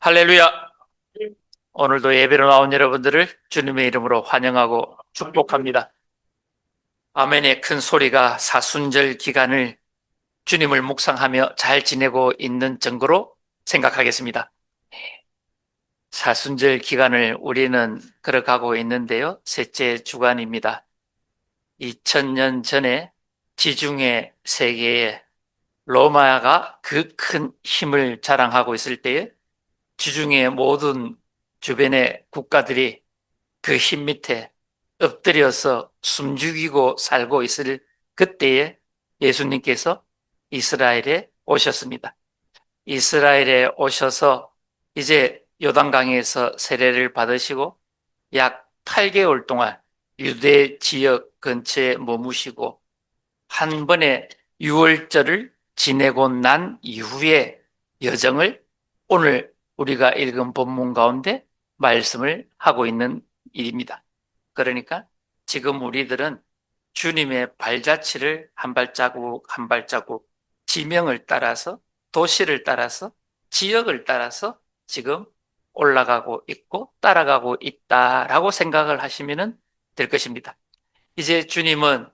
할렐루야! 오늘도 예배로 나온 여러분들을 주님의 이름으로 환영하고 축복합니다. 아멘의 큰 소리가 사순절 기간을 주님을 묵상하며 잘 지내고 있는 증거로 생각하겠습니다. 사순절 기간을 우리는 걸어가고 있는데요. 셋째 주간입니다. 2000년 전에 지중해 세계에 로마가 그 큰 힘을 자랑하고 있을 때에 지중해 모든 주변의 국가들이 그 힘 밑에 엎드려서 숨죽이고 살고 있을 그때에 예수님께서 이스라엘에 오셨습니다. 이스라엘에 오셔서 이제 요단강에서 세례를 받으시고 약 8개월 동안 유대 지역 근처에 머무시고 한 번의 유월절을 지내고 난 이후의 여정을 오늘 우리가 읽은 본문 가운데 말씀을 하고 있는 일입니다. 그러니까 지금 우리들은 주님의 발자취를 한 발자국 한 발자국 지명을 따라서 도시를 따라서 지역을 따라서 지금 올라가고 있고 따라가고 있다라고 생각을 하시면 될 것입니다. 이제 주님은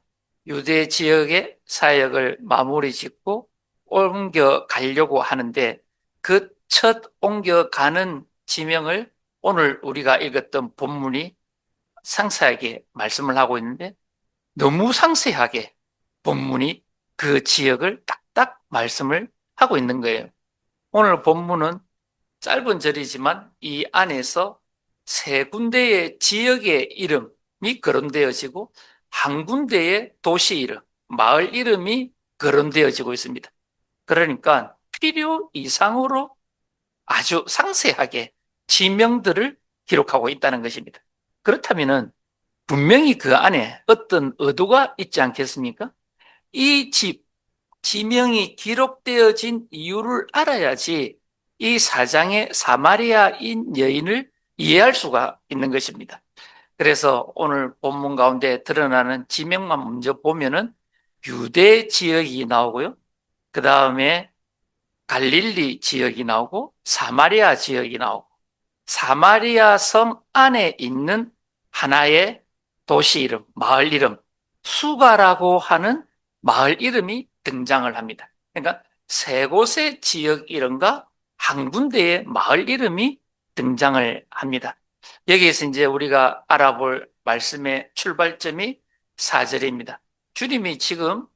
유대 지역의 사역을 마무리 짓고 옮겨 가려고 하는데 그 첫 옮겨가는 지명을 오늘 우리가 읽었던 본문이 상세하게 말씀을 하고 있는데 너무 상세하게 본문이 그 지역을 딱딱 말씀을 하고 있는 거예요. 오늘 본문은 짧은 절이지만 이 안에서 세 군데의 지역의 이름이 거론되어지고 한 군데의 도시 이름, 마을 이름이 거론되어지고 있습니다. 그러니까 필요 이상으로 아주 상세하게 지명들을 기록하고 있다는 것입니다. 그렇다면 분명히 그 안에 어떤 의도가 있지 않겠습니까? 이 지명이 기록되어진 이유를 알아야지 이 사장의 사마리아인 여인을 이해할 수가 있는 것입니다. 그래서 오늘 본문 가운데 드러나는 지명만 먼저 보면은 유대 지역이 나오고요. 그 다음에 갈릴리 지역이 나오고 사마리아 지역이 나오고 사마리아 섬 안에 있는 하나의 도시 이름, 마을 이름, 수가라고 하는 마을 이름이 등장을 합니다. 그러니까 세 곳의 지역 이름과 한 군데의 마을 이름이 등장을 합니다. 여기에서 이제 우리가 알아볼 말씀의 출발점이 4절입니다. 주님이 지금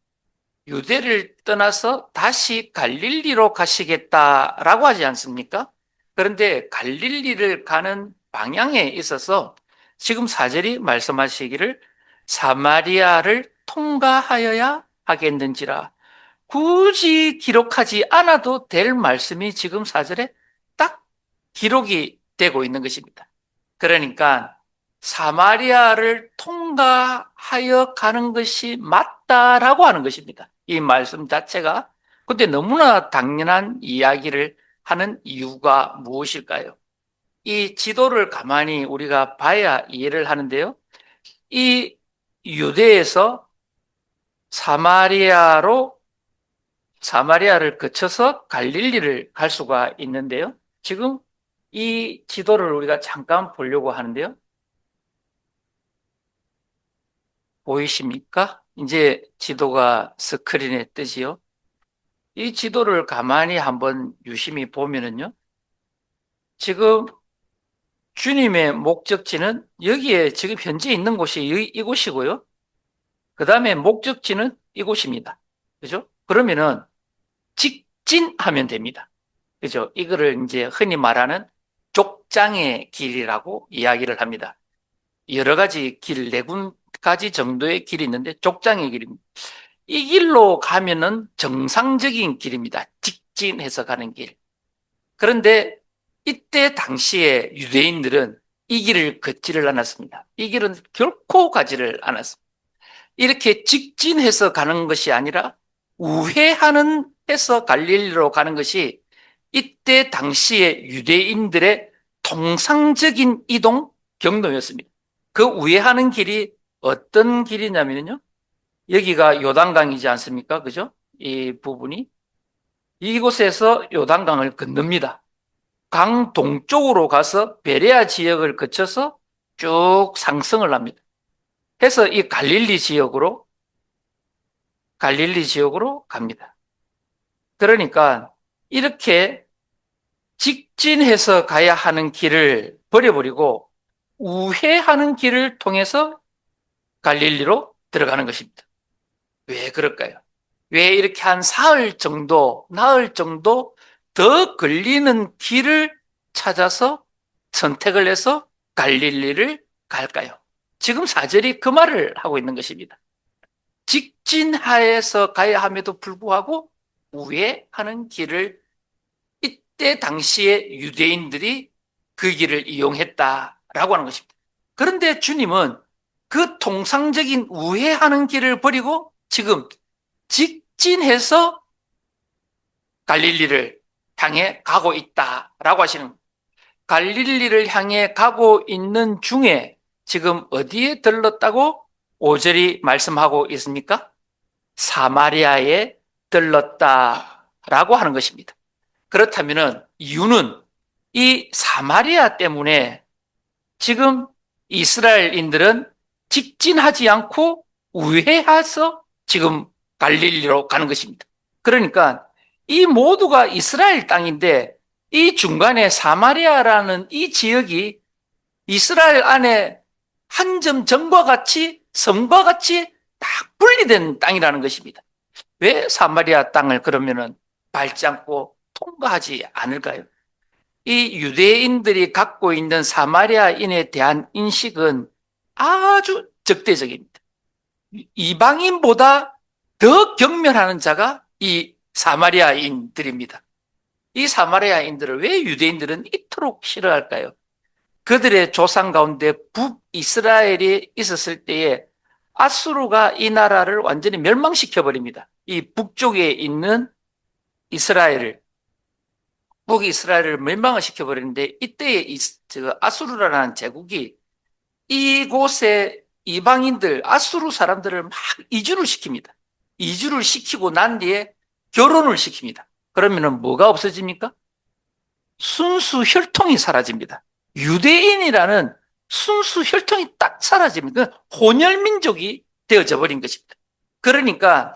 유대를 떠나서 다시 갈릴리로 가시겠다라고 하지 않습니까? 그런데 갈릴리를 가는 방향에 있어서 지금 4절이 말씀하시기를 사마리아를 통과하여야 하겠는지라. 굳이 기록하지 않아도 될 말씀이 지금 4절에 딱 기록이 되고 있는 것입니다. 그러니까 사마리아를 통과하여 가는 것이 맞다라고 하는 것입니다. 이 말씀 자체가. 근데 너무나 당연한 이야기를 하는 이유가 무엇일까요? 이 지도를 가만히 우리가 봐야 이해를 하는데요. 이 유대에서 사마리아를 거쳐서 갈릴리를 갈 수가 있는데요. 지금 이 지도를 우리가 잠깐 보려고 하는데요. 보이십니까? 이제 지도가 스크린에 뜨지요. 이 지도를 가만히 한번 유심히 보면은요. 지금 주님의 목적지는 여기에 지금 현재 있는 곳이 이곳이고요. 그 다음에 목적지는 이곳입니다. 그죠? 그러면은 직진하면 됩니다. 그죠? 이거를 이제 흔히 말하는 족장의 길이라고 이야기를 합니다. 여러 가지 길, 네 가지 정도의 길이 있는데 족장의 길입니다. 이 길로 가면은 정상적인 길입니다. 직진해서 가는 길. 그런데 이때 당시에 유대인들은 이 길을 걷지를 않았습니다. 이 길은 결코 가지를 않았습니다. 이렇게 직진해서 가는 것이 아니라 우회하는 해서 갈릴리로 가는 것이 이때 당시에 유대인들의 통상적인 이동 경로였습니다. 그 우회하는 길이 어떤 길이냐면요. 여기가 요단강이지 않습니까? 그죠? 이 부분이. 이곳에서 요단강을 건넙니다. 강 동쪽으로 가서 베레아 지역을 거쳐서 쭉 상승을 합니다. 해서 이 갈릴리 지역으로 갑니다. 그러니까 이렇게 직진해서 가야 하는 길을 버려버리고 우회하는 길을 통해서 갈릴리로 들어가는 것입니다. 왜 그럴까요? 왜 이렇게 한 나흘 정도 더 걸리는 길을 찾아서 선택을 해서 갈릴리를 갈까요? 지금 사절이 그 말을 하고 있는 것입니다. 직진하에서 가야 함에도 불구하고 우회하는 길을 이때 당시에 유대인들이 그 길을 이용했다라고 하는 것입니다. 그런데 주님은 그 통상적인 우회하는 길을 버리고 지금 직진해서 갈릴리를 향해 가고 있다라고 하시는, 갈릴리를 향해 가고 있는 중에 지금 어디에 들렀다고 5절이 말씀하고 있습니까? 사마리아에 들렀다라고 하는 것입니다. 그렇다면 이유는 이 사마리아 때문에 지금 이스라엘인들은 직진하지 않고 우회해서 지금 갈릴리로 가는 것입니다. 그러니까 이 모두가 이스라엘 땅인데 이 중간에 사마리아라는 이 지역이 이스라엘 안에 한 점 전과 같이 섬과 같이 딱 분리된 땅이라는 것입니다. 왜 사마리아 땅을 그러면은 밟지 않고 통과하지 않을까요? 이 유대인들이 갖고 있는 사마리아인에 대한 인식은 아주 적대적입니다. 이방인보다 더 경멸하는 자가 이 사마리아인들입니다. 이 사마리아인들을 왜 유대인들은 이토록 싫어할까요? 그들의 조상 가운데 북이스라엘이 있었을 때에 아수르가 이 나라를 완전히 멸망시켜버립니다. 이 북쪽에 있는 이스라엘을, 북이스라엘을 멸망을 시켜버리는데 이때에 아수르라는 제국이 이곳에 이방인들, 아수르 사람들을 막 이주를 시킵니다. 이주를 시키고 난 뒤에 결혼을 시킵니다. 그러면은 뭐가 없어집니까? 순수 혈통이 사라집니다. 유대인이라는 순수 혈통이 딱 사라집니다. 혼혈민족이 되어져 버린 것입니다. 그러니까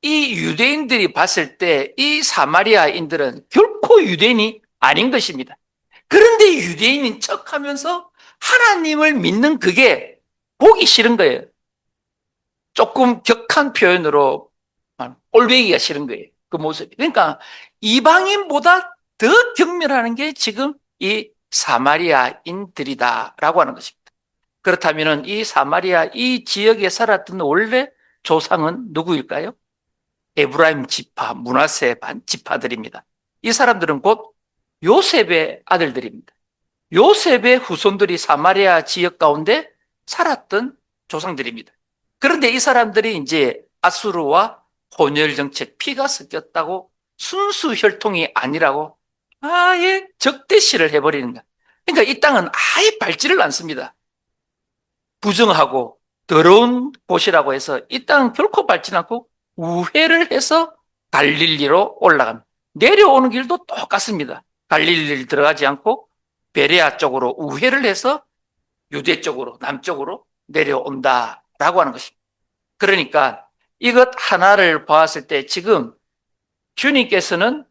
이 유대인들이 봤을 때 이 사마리아인들은 결코 유대인이 아닌 것입니다. 그런데 유대인인 척하면서 하나님을 믿는 그게 보기 싫은 거예요. 조금 격한 표현으로 꼴배기가 싫은 거예요. 그 모습이. 그러니까 이방인보다 더 경멸하는 게 지금 이 사마리아인들이다라고 하는 것입니다. 그렇다면 이 사마리아 이 지역에 살았던 원래 조상은 누구일까요? 에브라임 지파, 므낫세 지파들입니다. 이 사람들은 곧 요셉의 아들들입니다. 요셉의 후손들이 사마리아 지역 가운데 살았던 조상들입니다. 그런데 이 사람들이 이제 아수르와 혼혈 정책, 피가 섞였다고 순수 혈통이 아니라고 아예 적대시를 해버리는 거야. 그러니까 이 땅은 아예 밟지를 않습니다. 부정하고 더러운 곳이라고 해서 이 땅은 결코 밟지 않고 우회를 해서 갈릴리로 올라갑니다. 내려오는 길도 똑같습니다. 갈릴리를 들어가지 않고 베레아 쪽으로 우회를 해서 유대 쪽으로, 남쪽으로 내려온다라고 하는 것입니다. 그러니까 이것 하나를 보았을 때 지금 주님께서는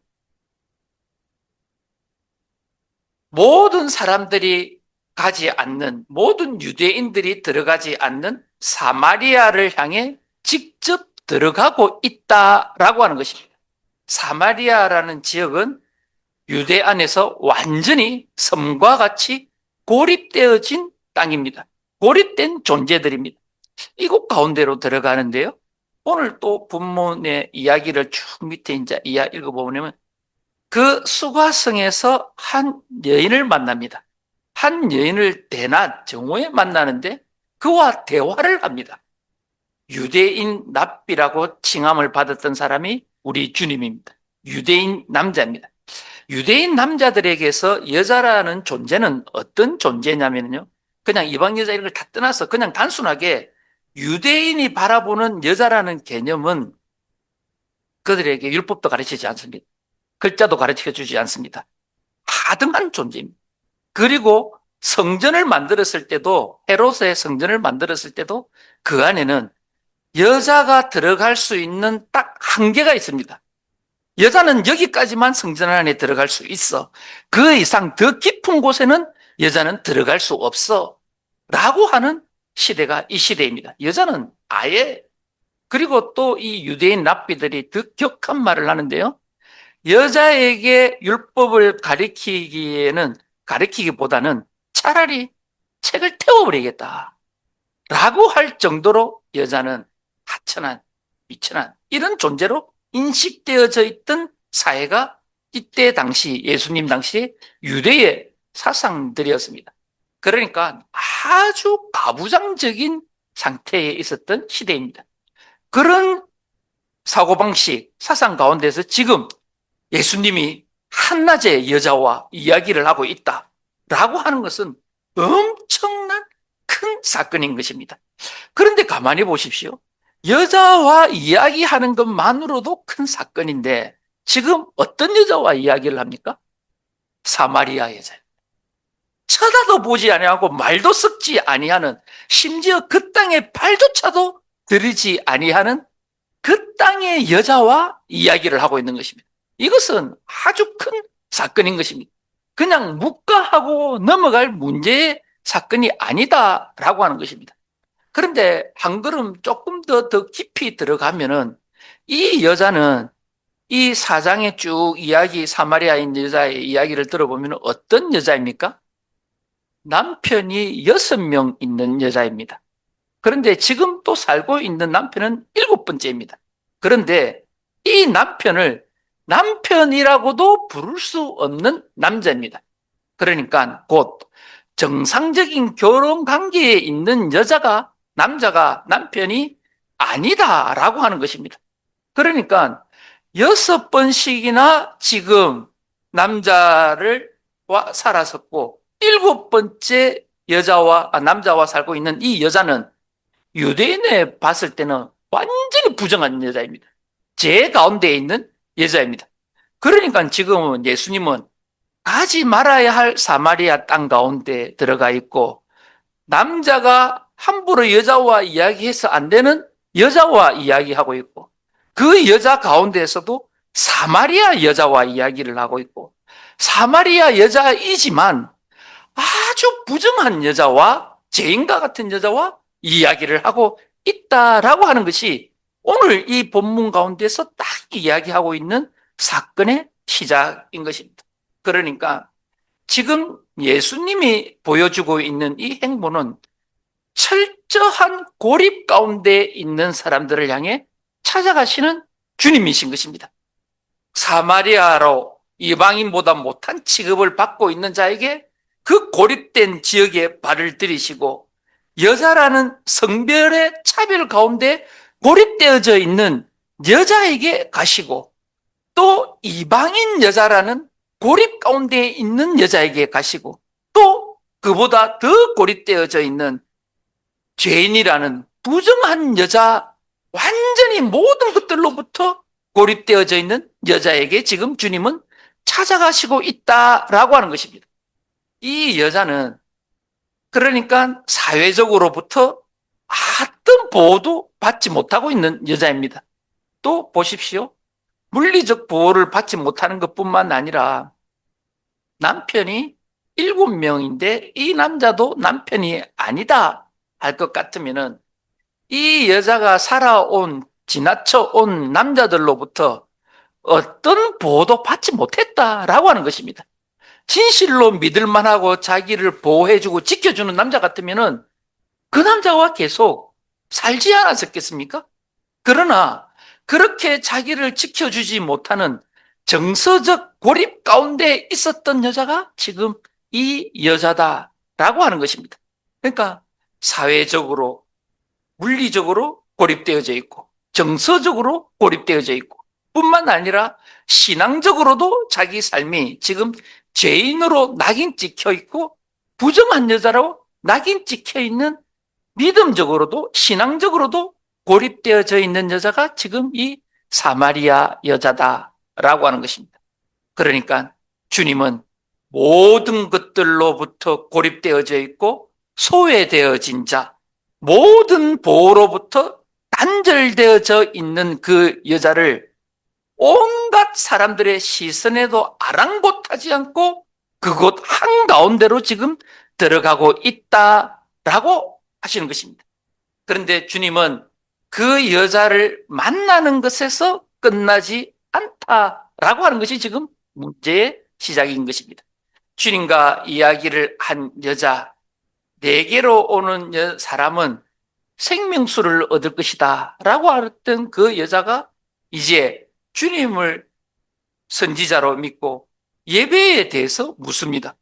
모든 사람들이 가지 않는, 모든 유대인들이 들어가지 않는 사마리아를 향해 직접 들어가고 있다라고 하는 것입니다. 사마리아라는 지역은 유대 안에서 완전히 섬과 같이 고립되어진 땅입니다. 고립된 존재들입니다. 이곳 가운데로 들어가는데요. 오늘 또 본문의 이야기를 쭉 밑에 이제 읽어보면 그 수가성에서 한 여인을 만납니다. 한 여인을 대낮 정오에 만나는데 그와 대화를 합니다. 유대인 랍비라고 칭함을 받았던 사람이 우리 주님입니다. 유대인 남자입니다. 유대인 남자들에게서 여자라는 존재는 어떤 존재냐면요. 그냥 이방 여자 이런 걸 다 떠나서 그냥 단순하게 유대인이 바라보는 여자라는 개념은 그들에게 율법도 가르치지 않습니다. 글자도 가르쳐 주지 않습니다. 가등한 존재입니다. 그리고 성전을 만들었을 때도, 헤롯의 성전을 만들었을 때도 그 안에는 여자가 들어갈 수 있는 딱 한계가 있습니다. 여자는 여기까지만 성전 안에 들어갈 수 있어. 그 이상 더 깊은 곳에는 여자는 들어갈 수 없어. 라고 하는 시대가 이 시대입니다. 여자는 아예, 그리고 또 이 유대인 랍비들이 더 격한 말을 하는데요. 여자에게 율법을 가리키기보다는 차라리 책을 태워버리겠다. 라고 할 정도로 여자는 하천한, 미천한 이런 존재로 인식되어져 있던 사회가 이때 당시, 예수님 당시 유대의 사상들이었습니다. 그러니까 아주 가부장적인 상태에 있었던 시대입니다. 그런 사고방식, 사상 가운데서 지금 예수님이 한낮에 여자와 이야기를 하고 있다라고 하는 것은 엄청난 큰 사건인 것입니다. 그런데 가만히 보십시오. 여자와 이야기하는 것만으로도 큰 사건인데 지금 어떤 여자와 이야기를 합니까? 사마리아 여자. 쳐다도 보지 아니하고 말도 섞지 아니하는, 심지어 그 땅에 발조차도 들이지 아니하는 그 땅의 여자와 이야기를 하고 있는 것입니다. 이것은 아주 큰 사건인 것입니다. 그냥 묵과하고 넘어갈 문제의 사건이 아니다라고 하는 것입니다. 그런데 한 걸음 조금 더 깊이 들어가면은 이 여자는 이 사장의 쭉 이야기, 사마리아인 여자의 이야기를 들어보면 어떤 여자입니까? 남편이 6명 있는 여자입니다. 그런데 지금 또 살고 있는 남편은 7번째입니다. 그런데 이 남편을 남편이라고도 부를 수 없는 남자입니다. 그러니까 곧 정상적인 결혼 관계에 있는 남자가 남편이 아니다라고 하는 것입니다. 그러니까 6번씩이나 지금 남자를 살았었고 7번째 남자와 살고 있는 이 여자는 유대인에 봤을 때는 완전히 부정한 여자입니다. 제 가운데에 있는 여자입니다. 그러니까 지금은 예수님은 가지 말아야 할 사마리아 땅 가운데 들어가 있고, 남자가 함부로 여자와 이야기해서 안 되는 여자와 이야기하고 있고, 그 여자 가운데에서도 사마리아 여자와 이야기를 하고 있고, 사마리아 여자이지만 아주 부정한 여자와, 죄인과 같은 여자와 이야기를 하고 있다라고 하는 것이 오늘 이 본문 가운데서 딱 이야기하고 있는 사건의 시작인 것입니다. 그러니까 지금 예수님이 보여주고 있는 이 행보는 철저한 고립 가운데 있는 사람들을 향해 찾아가시는 주님이신 것입니다. 사마리아로 이방인보다 못한 취급을 받고 있는 자에게 그 고립된 지역에 발을 들이시고, 여자라는 성별의 차별 가운데 고립되어져 있는 여자에게 가시고, 또 이방인 여자라는 고립 가운데 있는 여자에게 가시고, 또 그보다 더 고립되어져 있는 죄인이라는 부정한 여자, 완전히 모든 것들로부터 고립되어져 있는 여자에게 지금 주님은 찾아가시고 있다라고 하는 것입니다. 이 여자는 그러니까 사회적으로부터 어떤 보호도 받지 못하고 있는 여자입니다. 또 보십시오. 물리적 보호를 받지 못하는 것뿐만 아니라 남편이 7명인데 이 남자도 남편이 아니다 할 것 같으면은 이 여자가 지나쳐 온 남자들로부터 어떤 보호도 받지 못했다라고 하는 것입니다. 진실로 믿을 만하고 자기를 보호해주고 지켜주는 남자 같으면은 그 남자와 계속 살지 않았었겠습니까? 그러나 그렇게 자기를 지켜주지 못하는 정서적 고립 가운데 있었던 여자가 지금 이 여자다라고 하는 것입니다. 그러니까 사회적으로, 물리적으로 고립되어져 있고, 정서적으로 고립되어져 있고, 뿐만 아니라 신앙적으로도 자기 삶이 지금 죄인으로 낙인 찍혀 있고, 부정한 여자로 낙인 찍혀 있는, 믿음적으로도 신앙적으로도 고립되어져 있는 여자가 지금 이 사마리아 여자다라고 하는 것입니다. 그러니까 주님은 모든 것들로부터 고립되어져 있고 소외되어진 자, 모든 보호로부터 단절되어져 있는 그 여자를 온갖 사람들의 시선에도 아랑곳하지 않고 그곳 한가운데로 지금 들어가고 있다라고 하시는 것입니다. 그런데 주님은 그 여자를 만나는 것에서 끝나지 않다라고 하는 것이 지금 문제의 시작인 것입니다. 주님과 이야기를 한 여자, 내게로 오는 사람은 생명수를 얻을 것이다 라고 하던 그 여자가 이제 주님을 선지자로 믿고 예배에 대해서 묻습니다.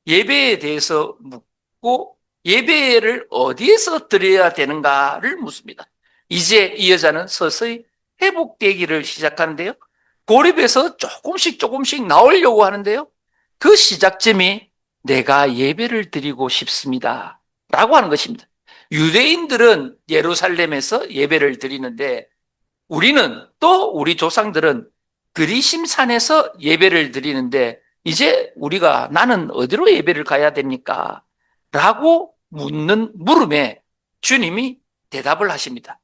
예배에 대해서 묻고 예배를 어디에서 드려야 되는가를 묻습니다. 이제 이 여자는 서서히 회복되기를 시작하는데요. 고립에서 조금씩 나오려고 하는데요. 그 시작점이 내가 예배를 드리고 싶습니다 라고 하는 것입니다. 유대인들은 예루살렘에서 예배를 드리는데 우리는 또 우리 조상들은 그리심산에서 예배를 드리는데 이제 우리가 나는 어디로 예배를 가야 됩니까? 라고 묻는 물음에 주님이 대답을 하십니다.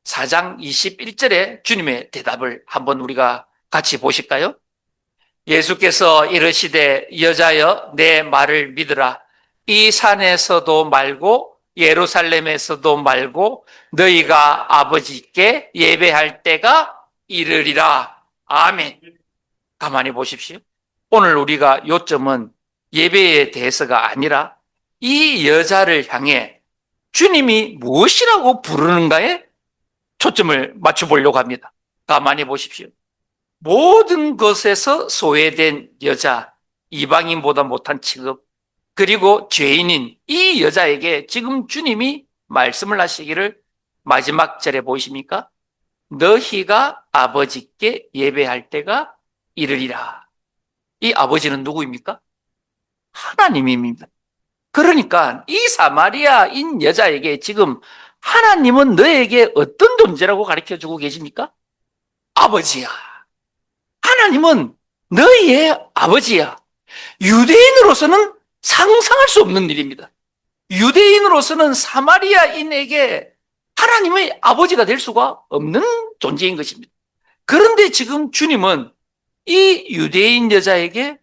4장 21절에 주님의 대답을 한번 우리가 같이 보실까요? 예수께서 이르시되 여자여 내 말을 믿으라. 이 산에서도 말고 예루살렘에서도 말고 너희가 아버지께 예배할 때가 이르리라. 아멘. 가만히 보십시오. 오늘 우리가 요점은 예배에 대해서가 아니라 이 여자를 향해 주님이 무엇이라고 부르는가에 초점을 맞춰보려고 합니다. 가만히 보십시오. 모든 것에서 소외된 여자, 이방인보다 못한 취급, 그리고 죄인인 이 여자에게 지금 주님이 말씀을 하시기를 마지막 절에 보이십니까? 너희가 아버지께 예배할 때가 이르리라. 이 아버지는 누구입니까? 하나님입니다. 그러니까 이 사마리아인 여자에게 지금 하나님은 너에게 어떤 존재라고 가르쳐주고 계십니까? 아버지야. 하나님은 너희의 아버지야. 유대인으로서는 상상할 수 없는 일입니다. 유대인으로서는 사마리아인에게 하나님의 아버지가 될 수가 없는 존재인 것입니다. 그런데 지금 주님은 이 유대인 여자에게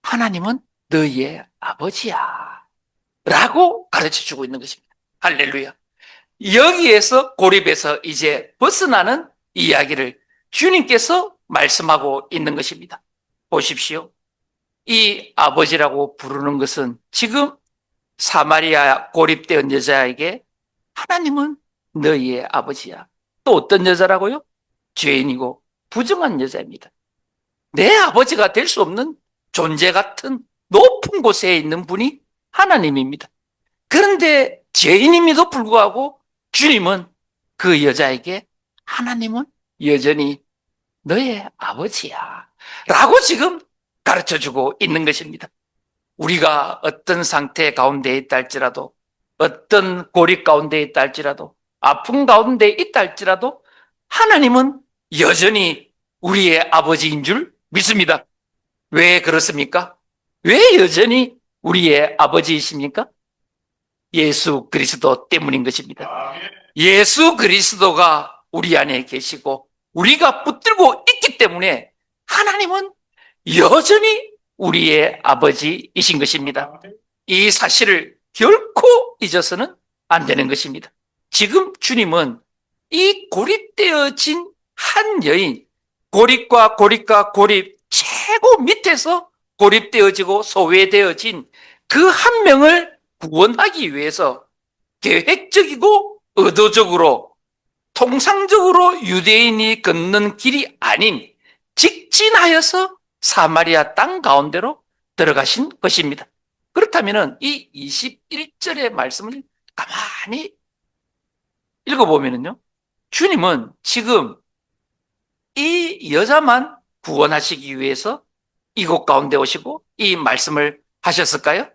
하나님은 너희의 아버지야 라고 가르쳐주고 있는 것입니다. 할렐루야. 여기에서 고립에서 이제 벗어나는 이야기를 주님께서 말씀하고 있는 것입니다. 보십시오. 이 아버지라고 부르는 것은 지금 사마리아 고립된 여자에게 하나님은 너희의 아버지야. 또 어떤 여자라고요? 죄인이고 부정한 여자입니다. 내 아버지가 될 수 없는 존재 같은 높은 곳에 있는 분이 하나님입니다. 그런데 죄인임에도 불구하고 주님은 그 여자에게 하나님은 여전히 너의 아버지야 라고 지금 가르쳐주고 있는 것입니다. 우리가 어떤 상태 가운데 있다 할지라도, 어떤 고립 가운데 있다 할지라도, 아픔 가운데 있다 할지라도 하나님은 여전히 우리의 아버지인 줄 믿습니다. 왜 그렇습니까? 왜 여전히 우리의 아버지이십니까? 예수 그리스도 때문인 것입니다. 예수 그리스도가 우리 안에 계시고 우리가 붙들고 있기 때문에 하나님은 여전히 우리의 아버지이신 것입니다. 이 사실을 결코 잊어서는 안 되는 것입니다. 지금 주님은 이 고립되어진 한 여인, 고립과 고립 최고 밑에서 고립되어지고 소외되어진 그 한 명을 구원하기 위해서 계획적이고 의도적으로 통상적으로 유대인이 걷는 길이 아닌 직진하여서 사마리아 땅 가운데로 들어가신 것입니다. 그렇다면 이 21절의 말씀을 가만히 읽어보면요. 주님은 지금 이 여자만 구원하시기 위해서 이곳 가운데 오시고 이 말씀을 하셨을까요?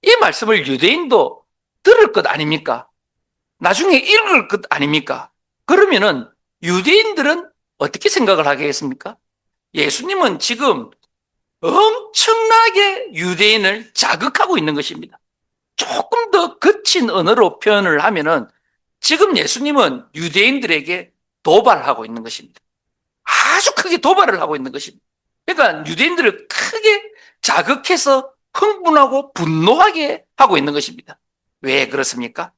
이 말씀을 유대인도 들을 것 아닙니까? 나중에 읽을 것 아닙니까? 그러면은 유대인들은 어떻게 생각을 하겠습니까? 예수님은 지금 엄청나게 유대인을 자극하고 있는 것입니다. 조금 더 거친 언어로 표현을 하면은 지금 예수님은 유대인들에게 도발하고 있는 것입니다. 아주 크게 도발을 하고 있는 것입니다. 그러니까 유대인들을 크게 자극해서 흥분하고 분노하게 하고 있는 것입니다. 왜 그렇습니까?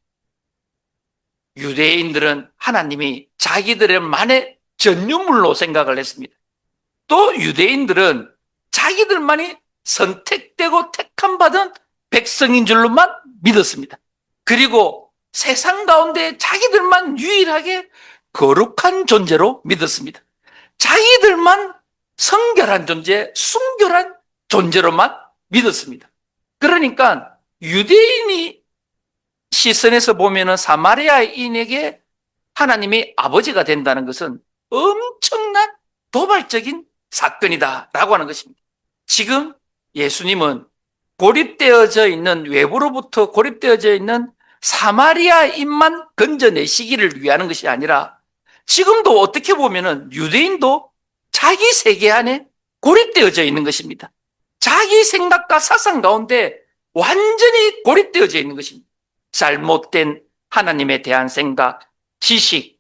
유대인들은 하나님이 자기들만의 전유물로 생각을 했습니다. 또 유대인들은 자기들만이 선택되고 택함받은 백성인 줄로만 믿었습니다. 그리고 세상 가운데 자기들만 유일하게 거룩한 존재로 믿었습니다. 자기들만 성결한 존재, 순결한 존재로만 믿었습니다. 그러니까 유대인이 시선에서 보면은 사마리아인에게 하나님이 아버지가 된다는 것은 엄청난 도발적인 사건이다라고 하는 것입니다. 지금 예수님은 고립되어져 있는, 외부로부터 고립되어져 있는 사마리아인만 건져내시기를 위하는 것이 아니라 지금도 어떻게 보면은 유대인도 자기 세계 안에 고립되어져 있는 것입니다. 자기 생각과 사상 가운데 완전히 고립되어져 있는 것입니다. 잘못된 하나님에 대한 생각, 지식,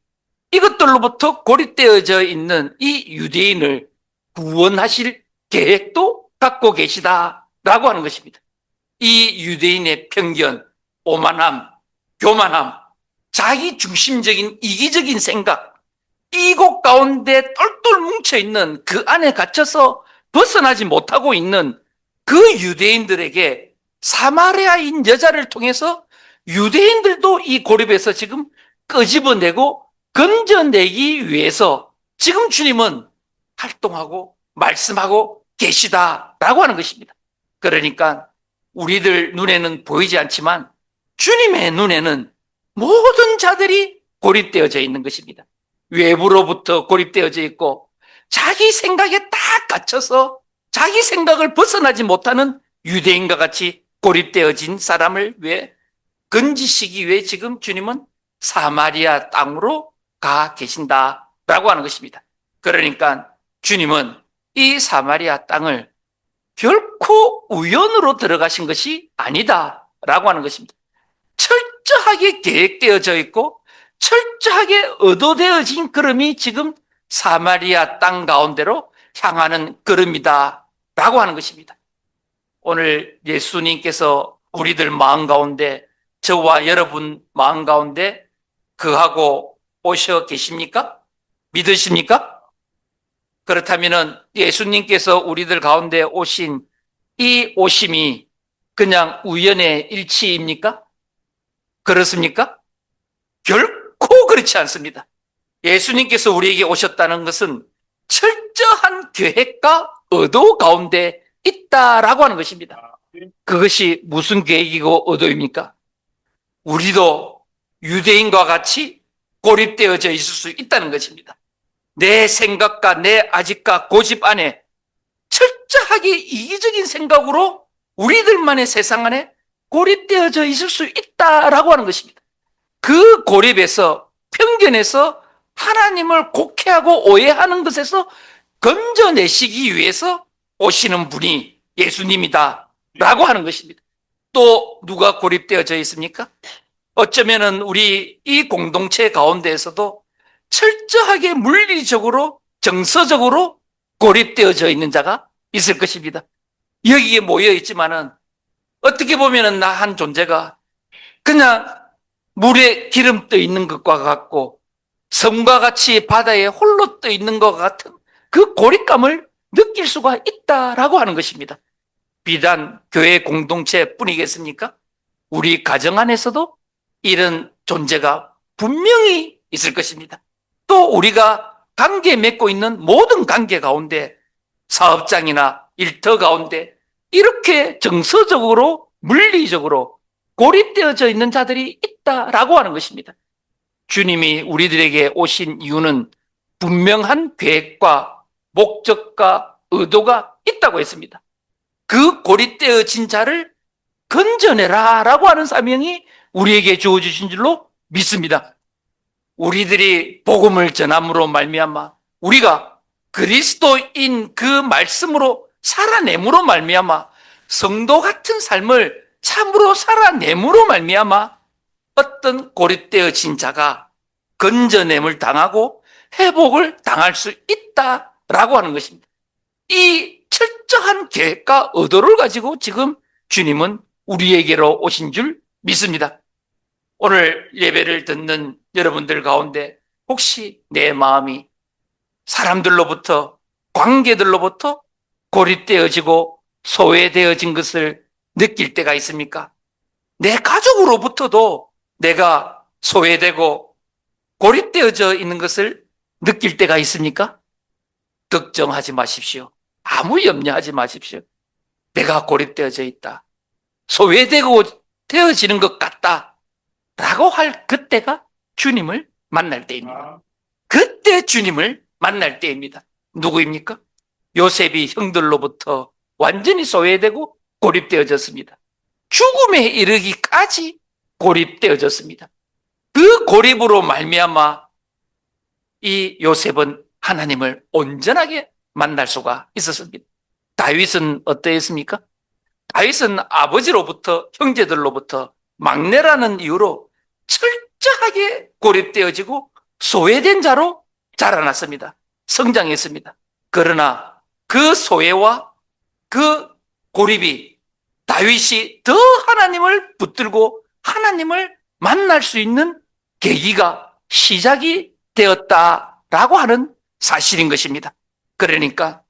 이것들로부터 고립되어져 있는 이 유대인을 구원하실 계획도 갖고 계시다라고 하는 것입니다. 이 유대인의 편견, 오만함, 교만함, 자기 중심적인 이기적인 생각, 이곳 가운데 똘똘 뭉쳐있는 그 안에 갇혀서 벗어나지 못하고 있는 그 유대인들에게 사마리아인 여자를 통해서 유대인들도 이 고립에서 지금 끄집어내고 건져내기 위해서 지금 주님은 활동하고 말씀하고 계시다라고 하는 것입니다. 그러니까 우리들 눈에는 보이지 않지만 주님의 눈에는 모든 자들이 고립되어져 있는 것입니다. 외부로부터 고립되어져 있고 자기 생각에 딱 갇혀서 자기 생각을 벗어나지 못하는 유대인과 같이 고립되어진 사람을 위해 건지시기 위해 지금 주님은 사마리아 땅으로 가 계신다라고 하는 것입니다. 그러니까 주님은 이 사마리아 땅을 결코 우연으로 들어가신 것이 아니다라고 하는 것입니다. 철저하게 계획되어져 있고 철저하게 의도되어진 걸음이 지금 사마리아 땅 가운데로 향하는 걸음이다라고 하는 것입니다. 오늘 예수님께서 우리들 마음 가운데, 저와 여러분 마음 가운데 거하고 오셔 계십니까? 믿으십니까? 그렇다면 예수님께서 우리들 가운데 오신 이 오심이 그냥 우연의 일치입니까? 그렇습니까? 결코 그렇지 않습니다. 예수님께서 우리에게 오셨다는 것은 철저한 계획과 의도 가운데 있다라고 하는 것입니다. 그것이 무슨 계획이고 의도입니까? 우리도 유대인과 같이 고립되어져 있을 수 있다는 것입니다. 내 생각과 내 아집과 고집 안에 철저하게 이기적인 생각으로 우리들만의 세상 안에 고립되어져 있을 수 있다라고 하는 것입니다. 그 고립에서, 편견에서 하나님을 곡해하고 오해하는 것에서 건져내시기 위해서 오시는 분이 예수님이다라고 하는 것입니다. 또 누가 고립되어져 있습니까? 어쩌면은 우리 이 공동체 가운데에서도 철저하게 물리적으로, 정서적으로 고립되어져 있는 자가 있을 것입니다. 여기에 모여 있지만은 어떻게 보면은 나 한 존재가 그냥 물에 기름 떠 있는 것과 같고 섬과 같이 바다에 홀로 떠 있는 것 같은 그 고립감을 느낄 수가 있다라고 하는 것입니다. 비단 교회 공동체뿐이겠습니까? 우리 가정 안에서도 이런 존재가 분명히 있을 것입니다. 또 우리가 관계 맺고 있는 모든 관계 가운데, 사업장이나 일터 가운데 이렇게 정서적으로, 물리적으로 고립되어져 있는 자들이 있다라고 하는 것입니다. 주님이 우리들에게 오신 이유는 분명한 계획과 목적과 의도가 있다고 했습니다. 그 고립되어진 자를 건져내라라고 하는 사명이 우리에게 주어주신 줄로 믿습니다. 우리들이 복음을 전함으로 말미암아 우리가 그리스도인 그 말씀으로 살아냄으로 말미암아, 성도 같은 삶을 참으로 살아냄으로 말미암아 어떤 고립되어진 자가 건져냄을 당하고 회복을 당할 수 있다라고 하는 것입니다. 이 철저한 계획과 의도를 가지고 지금 주님은 우리에게로 오신 줄 믿습니다. 오늘 예배를 듣는 여러분들 가운데 혹시 내 마음이 사람들로부터, 관계들로부터 고립되어지고 소외되어진 것을 느낄 때가 있습니까? 내 가족으로부터도 내가 소외되고 고립되어져 있는 것을 느낄 때가 있습니까? 걱정하지 마십시오. 아무 염려하지 마십시오. 내가 고립되어져 있다, 소외되고 되어지는 것 같다 라고 할 그때가 주님을 만날 때입니다. 그때 주님을 만날 때입니다. 누구입니까? 요셉이 형들로부터 완전히 소외되고 고립되어졌습니다. 죽음에 이르기까지 고립되어졌습니다. 그 고립으로 말미암아 이 요셉은 하나님을 온전하게 만날 수가 있었습니다. 다윗은 어떠했습니까? 다윗은 아버지로부터, 형제들로부터 막내라는 이유로 철저하게 고립되어지고 소외된 자로 자라났습니다. 성장했습니다. 그러나 그 소외와 그 고립이 다윗이 더 하나님을 붙들고 하나님을 만날 수 있는 계기가 시작이 되었다라고 하는 사실인 것입니다. 그러니까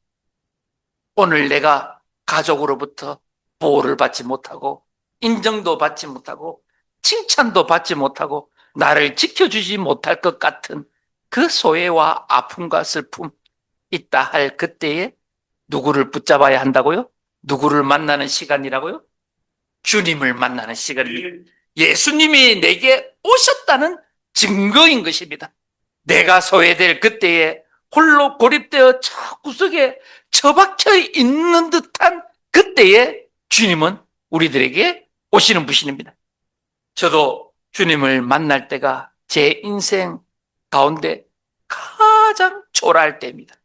오늘 내가 가족으로부터 보호를 받지 못하고 인정도 받지 못하고 칭찬도 받지 못하고 나를 지켜주지 못할 것 같은 그 소외와 아픔과 슬픔 있다 할 그때에 누구를 붙잡아야 한다고요? 누구를 만나는 시간이라고요? 주님을 만나는 시간입니다. 예수님이 내게 오셨다는 증거인 것입니다. 내가 소외될 그때에 홀로 고립되어 저 구석에 처박혀 있는 듯한 그때에 주님은 우리들에게 오시는 분입니다. 저도 주님을 만날 때가 제 인생 가운데 가장 초라할 때입니다.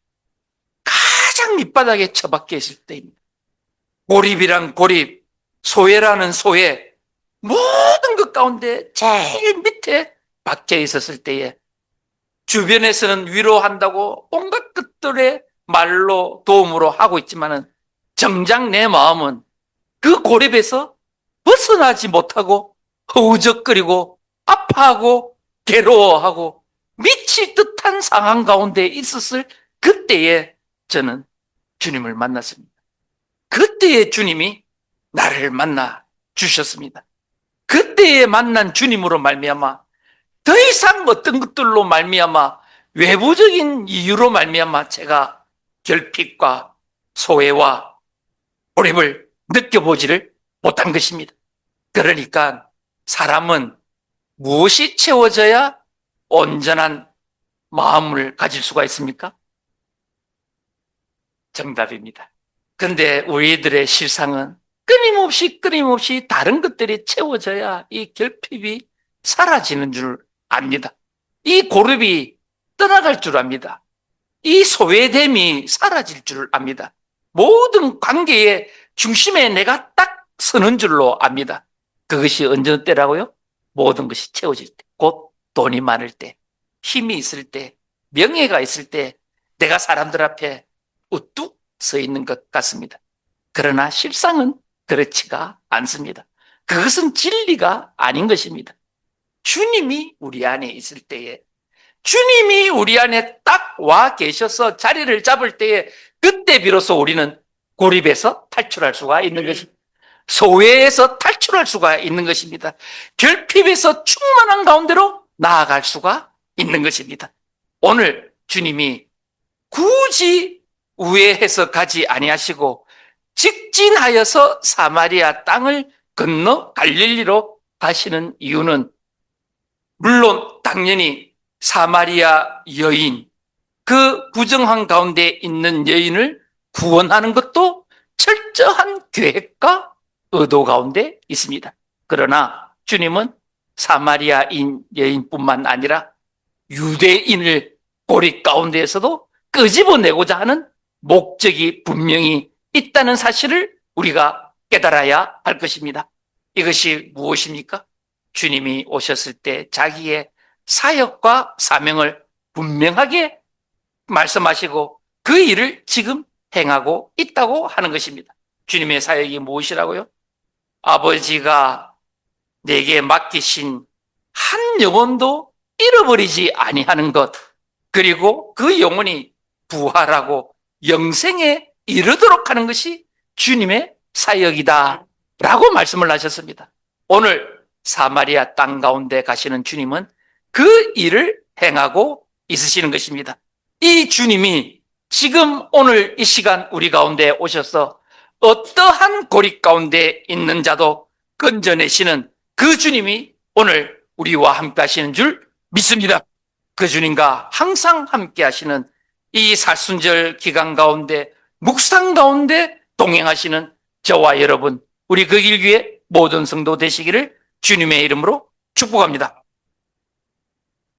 가장 밑바닥에 처박혀 있을 때입니다. 고립이란 고립, 소외라는 소외, 모든 것 가운데 제일 밑에 박혀 있었을 때에 주변에서는 위로한다고 온갖 것들의 말로 도움으로 하고 있지만은 정작 내 마음은 그 고립에서 벗어나지 못하고 허우적거리고 아파하고 괴로워하고 미칠 듯한 상황 가운데 있었을 그때에 저는 주님을 만났습니다. 그때에 주님이 나를 만나 주셨습니다. 그때에 만난 주님으로 말미암아 더 이상 어떤 것들로 말미암아 외부적인 이유로 말미암아 제가 결핍과 소외와 고립을 느껴보지를 못한 것입니다. 그러니까 사람은 무엇이 채워져야 온전한 마음을 가질 수가 있습니까? 정답입니다. 근데 우리들의 실상은 끊임없이 다른 것들이 채워져야 이 결핍이 사라지는 줄 압니다. 이 고립이 떠나갈 줄 압니다. 이 소외됨이 사라질 줄 압니다. 모든 관계의 중심에 내가 딱 서는 줄로 압니다. 그것이 언제 때라고요? 모든 것이 채워질 때, 곧 돈이 많을 때, 힘이 있을 때, 명예가 있을 때 내가 사람들 앞에 우뚝 서 있는 것 같습니다. 그러나 실상은 그렇지가 않습니다. 그것은 진리가 아닌 것입니다. 주님이 우리 안에 있을 때에, 주님이 우리 안에 딱 와 계셔서 자리를 잡을 때에 그때 비로소 우리는 고립에서 탈출할 수가 있는 것입니다. 소외에서 탈출할 수가 있는 것입니다. 결핍에서 충만한 가운데로 나아갈 수가 있는 것입니다. 오늘 주님이 굳이 우회해서 가지 아니하시고 직진하여서 사마리아 땅을 건너 갈릴리로 가시는 이유는 물론 당연히 사마리아 여인, 그 부정한 가운데 있는 여인을 구원하는 것도 철저한 계획과 의도 가운데 있습니다. 그러나 주님은 사마리아인 여인뿐만 아니라 유대인을 고립 가운데에서도 끄집어내고자 하는 목적이 분명히 있다는 사실을 우리가 깨달아야 할 것입니다. 이것이 무엇입니까? 주님이 오셨을 때 자기의 사역과 사명을 분명하게 말씀하시고 그 일을 지금 행하고 있다고 하는 것입니다. 주님의 사역이 무엇이라고요? 아버지가 내게 맡기신 한 영혼도 잃어버리지 아니하는 것, 그리고 그 영혼이 부활하고 영생에 이르도록 하는 것이 주님의 사역이다 라고 말씀을 하셨습니다. 오늘 사마리아 땅 가운데 가시는 주님은 그 일을 행하고 있으시는 것입니다. 이 주님이 지금 오늘 이 시간 우리 가운데 오셔서 어떠한 고립 가운데 있는 자도 건져내시는 그 주님이 오늘 우리와 함께 하시는 줄 믿습니다. 그 주님과 항상 함께 하시는 이 사순절 기간 가운데 묵상 가운데 동행하시는 저와 여러분, 우리 그 길교회 모든 성도 되시기를 주님의 이름으로 축복합니다.